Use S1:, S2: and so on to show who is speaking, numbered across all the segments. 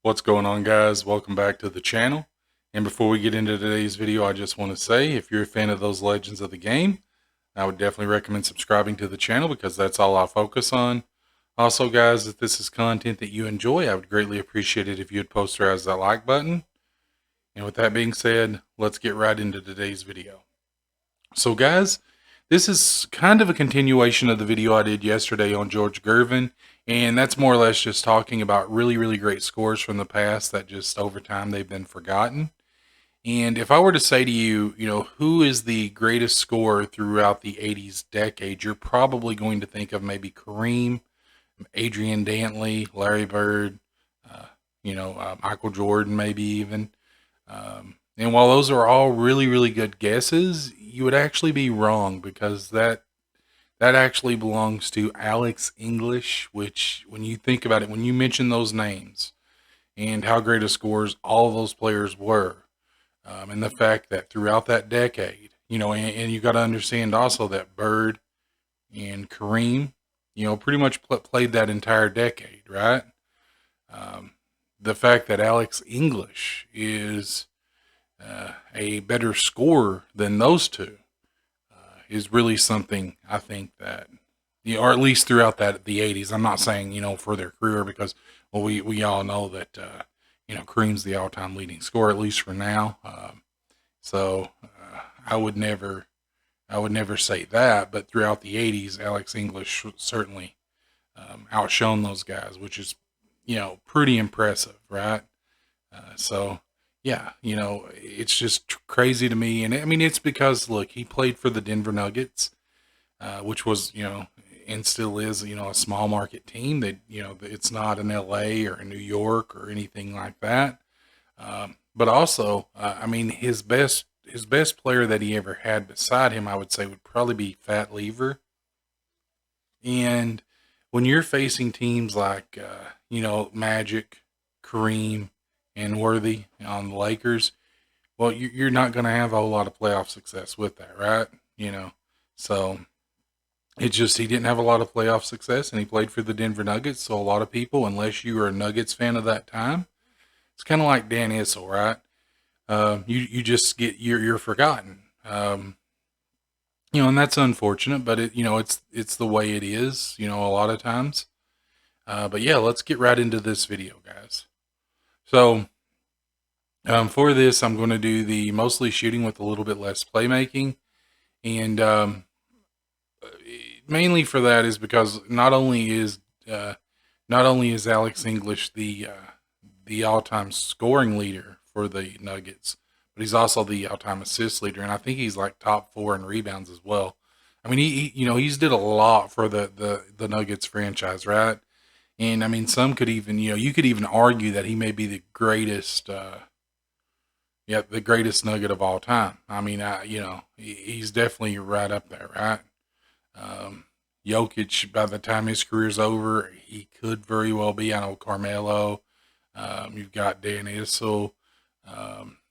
S1: What's going on, guys? Welcome back to the channel. And before we get into today's video, I just want to say if you're a fan of those Legends of the Game, I would definitely recommend subscribing to the channel because that's all I focus on. Also, guys, if this is content that you enjoy, I would greatly appreciate it if you'd posterize that like button. And with that being said, let's get right into today's video. So, guys, this is kind of a continuation of the video I did yesterday on George Gervin, and that's more or less just talking about really, really great scores from the past that just over time they've been forgotten. And if I were to say to you, who is the greatest scorer throughout the 80s decade, you're probably going to think of maybe Kareem, Adrian Dantley, Larry Bird, Michael Jordan, maybe even. And while those are all really, really good guesses, you would actually be wrong because that actually belongs to Alex English, which when you think about it, when you mention those names and how great of scores all of those players were, and the fact that throughout that decade, and you got to understand also that Bird and Kareem, pretty much played that entire decade, right? Um, the fact that Alex English is a better scorer than those two is really something I think that, or at least throughout the 80s. I'm not saying, for their career because, well, we all know that, Kareem's the all time leading scorer, at least for now. So I would never, I would never say that, but throughout the 80s, Alex English certainly outshone those guys, which is, pretty impressive, right? So, yeah, it's just crazy to me. And I mean, it's because, look, he played for the Denver Nuggets, which was, and still is, a small market team that, it's not in LA or in New York or anything like that. But also, I mean, his best player that he ever had beside him, I would say, would probably be Fat Lever. And when you're facing teams like, Magic, Kareem, and Worthy on the Lakers, well, you're not going to have a whole lot of playoff success with that, right? So it's just he didn't have a lot of playoff success, and he played for the Denver Nuggets. So a lot of people, unless you were a Nuggets fan of that time, it's kind of like Dan Issel, right? You just you're forgotten. And that's unfortunate, but it's the way it is. A lot of times. But yeah, let's get right into this video, guys. So for this, I'm going to do the mostly shooting with a little bit less playmaking, and mainly for that is because uh, not only is Alex English the all-time scoring leader for the Nuggets, but he's also the all-time assist leader, and I think he's like top four in rebounds as well. I mean, he's did a lot for the Nuggets franchise, right? And I mean, some could even, you could even argue that he may be the greatest, yeah, the greatest Nugget of all time. I mean, he's definitely right up there, right? Um, Jokic, by the time his career's over, he could very well be. I know Carmelo. You've got Dan Issel.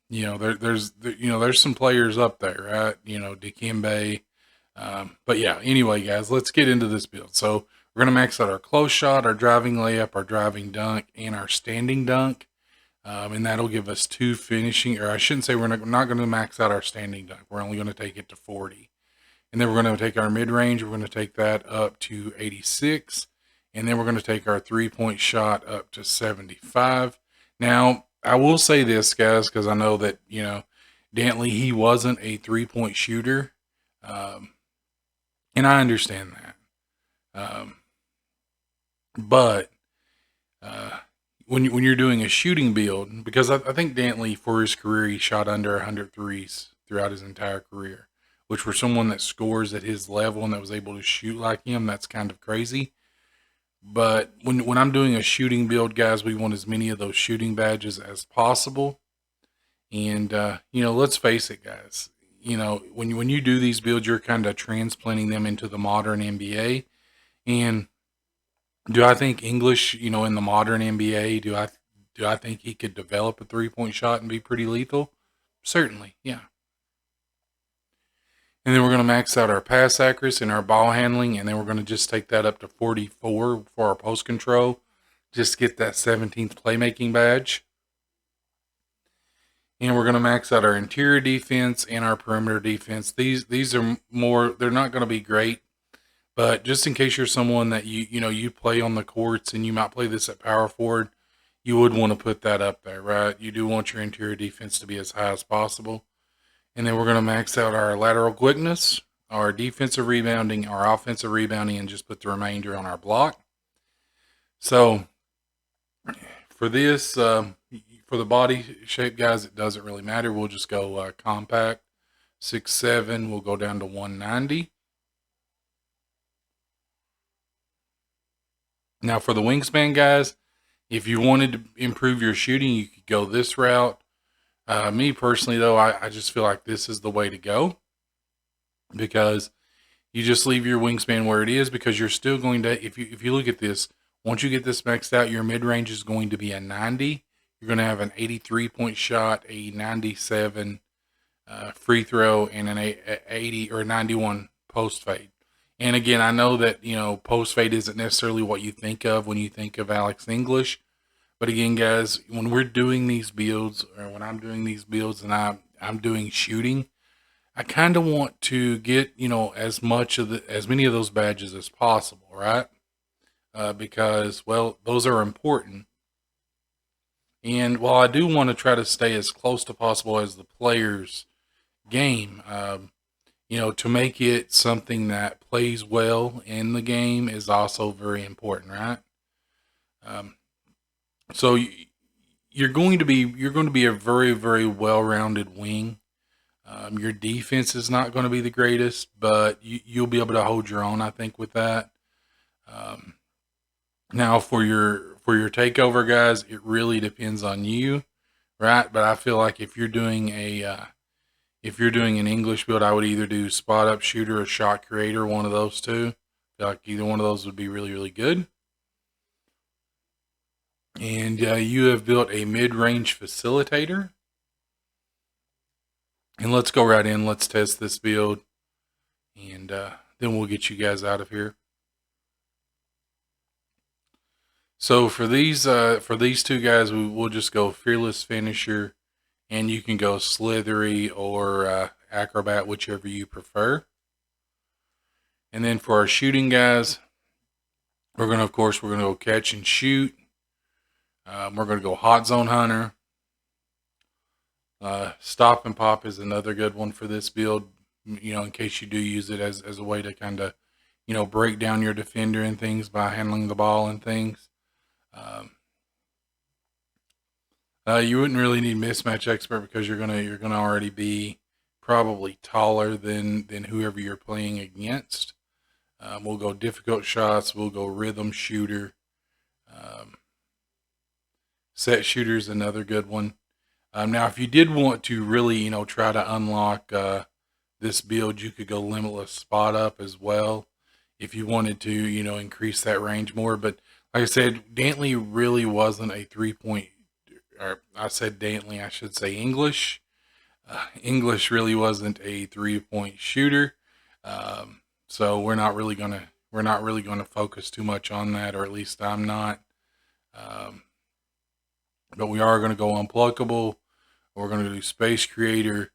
S1: There's some players up there, right? Dikembe. But yeah, anyway, guys, let's get into this build. So we're gonna max out our close shot, our driving layup, our driving dunk, and our standing dunk. And that'll give us two finishing, or I shouldn't say we're not going to max out our standing dunk. We're only going to take it to 40. And then we're going to take our mid range, we're going to take that up to 86. And then we're going to take our 3-point shot up to 75. Now, I will say this, guys, because I know that, Dantley, he wasn't a 3-point shooter. Um, and I understand that. Um, but uh, when you're doing a shooting build, because I think Dantley for his career he shot under 100 threes throughout his entire career, which for someone that scores at his level and that was able to shoot like him, that's kind of crazy. But when I'm doing a shooting build, guys, we want as many of those shooting badges as possible. And let's face it, guys. When you do these builds, you're kind of transplanting them into the modern NBA. And do I think English, in the modern NBA, do I think he could develop a 3-point shot and be pretty lethal? Certainly, yeah. And then we're going to max out our pass accuracy and our ball handling, and then we're going to just take that up to 44 for our post control. just get that 17th playmaking badge. And we're going to max out our interior defense and our perimeter defense. These are more, they're not going to be great, but just in case you're someone that you play on the courts and you might play this at power forward, you would want to put that up there, right? You do want your interior defense to be as high as possible. And then we're going to max out our lateral quickness, our defensive rebounding, our offensive rebounding, and just put the remainder on our block. So for this, for the body shape, guys, it doesn't really matter. We'll just go compact 6'7". We'll go down to 190. Now for the wingspan, guys, if you wanted to improve your shooting, you could go this route. Me personally, though, I just feel like this is the way to go, because you just leave your wingspan where it is, because you're still going to, if you look at this, once you get this maxed out, your mid-range is going to be a 90. You're going to have an 83-point shot, a 97 free throw, and an 80 or 91 post fade. And again, I know that, post fade isn't necessarily what you think of when you think of Alex English. But again, guys, when we're doing these builds, or when I'm doing these builds and I'm doing shooting, I kind of want to get, as many of those badges as possible, right? Because, well, those are important. And while I do want to try to stay as close to possible as the player's game, to make it something that plays well in the game is also very important, right? So you're going to be a very, very well-rounded wing. Your defense is not going to be the greatest, but you'll be able to hold your own, I think, with that. Now for your takeover, guys, it really depends on you, right? But I feel like if you're doing an English build, I would either do spot up shooter or shot creator, one of those two. I feel like either one of those would be really, really good. And you have built a mid-range facilitator. And let's go right in. Let's test this build. And then we'll get you guys out of here. So for these two guys, we'll just go fearless finisher. And you can go slithery or acrobat, whichever you prefer. And then for our shooting guys, we're going to go catch and shoot. We're going to go hot zone hunter. Stop and pop is another good one for this build, in case you do use it as a way to kind of, break down your defender and things by handling the ball and things. You wouldn't really need mismatch expert, because you're gonna already be probably taller than whoever you're playing against. We'll go difficult shots. We'll go rhythm shooter. Set shooter is another good one. Now, if you did want to really, try to unlock this build, you could go limitless spot up as well, if you wanted to, increase that range more. But like I said, Dantley really wasn't a 3-point. Or I said Dantley, I should say English. English really wasn't a 3-point shooter. So we're not really gonna focus too much on that, or at least I'm not. But we are going to go unpluckable. We're going to do space creator,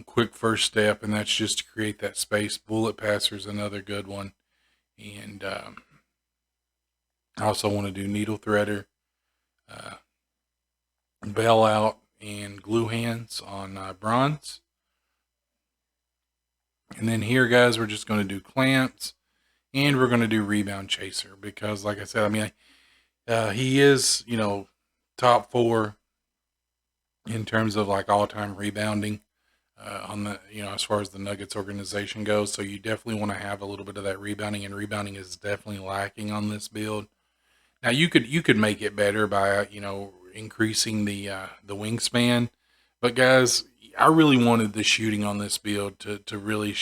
S1: quick first step, and that's just to create that space. Bullet passer is another good one. And I also want to do needle threader, bailout, and glue hands on bronze. And then here, guys, we're just going to do clamps, and we're going to do rebound chaser, because like I said, he is, top 4 in terms of like all-time rebounding on the, as far as the Nuggets organization goes. So you definitely want to have a little bit of that rebounding, and rebounding is definitely lacking on this build. Now you could make it better by, increasing the wingspan, but guys, I really wanted the shooting on this build to really,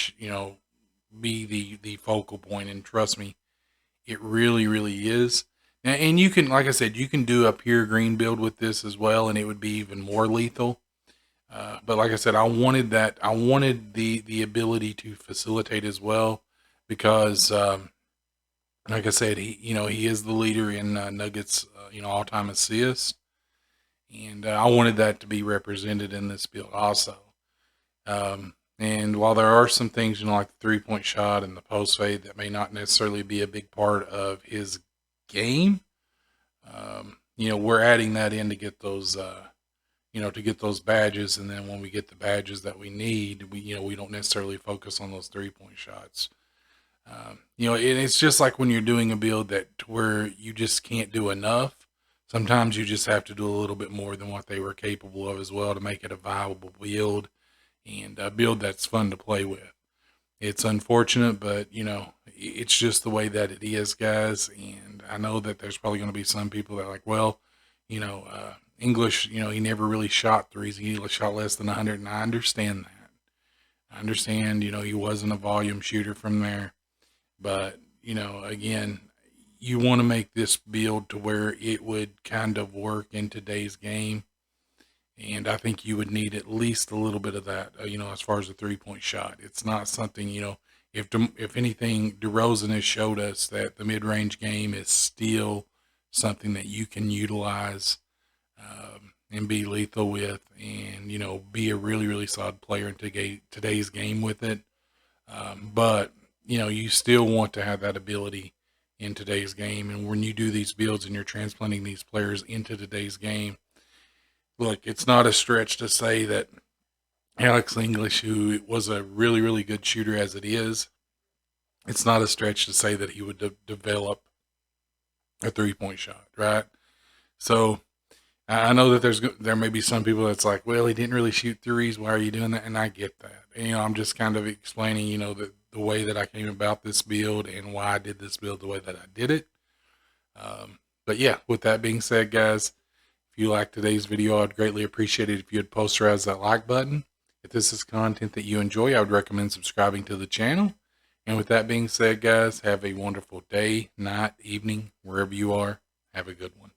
S1: be the focal point, and trust me, it really, really is. And you can, like I said, you can do a pure green build with this as well, and it would be even more lethal. But like I said, I wanted the ability to facilitate as well, because Like I said, he is the leader in Nuggets, all-time assists, and I wanted that to be represented in this build also. And while there are some things, like the 3-point shot and the post fade that may not necessarily be a big part of his game, we're adding that in to get those, to get those badges. And then when we get the badges that we need, we don't necessarily focus on those 3-point shots. And it's just like when you're doing a build where you just can't do enough. Sometimes you just have to do a little bit more than what they were capable of as well to make it a viable build and a build that's fun to play with. It's unfortunate, but it's just the way that it is, guys. And I know that there's probably going to be some people that are like, well, English, he never really shot threes. He shot less than 100, and I understand that. I understand, he wasn't a volume shooter from there. But, again, you want to make this build to where it would kind of work in today's game. And I think you would need at least a little bit of that, as far as the 3-point shot. It's not something, if anything, DeRozan has showed us that the mid-range game is still something that you can utilize and be lethal with and, be a really, really solid player in today's game with it. But, you still want to have that ability in today's game. And when you do these builds and you're transplanting these players into today's game, look, it's not a stretch to say that Alex English, who was a really, really good shooter as it is, it's not a stretch to say that he would develop a 3-point shot, right? So I know that there may be some people that's like, well, he didn't really shoot threes. Why are you doing that? And I get that. And, I'm just kind of explaining, the way that I came about this build and why I did this build the way that I did it. But yeah, with that being said, guys, if you like today's video, I'd greatly appreciate it if you'd posterize that like button. If this is content that you enjoy, I would recommend subscribing to the channel. And with that being said, guys, have a wonderful day, night, evening, wherever you are. Have a good one.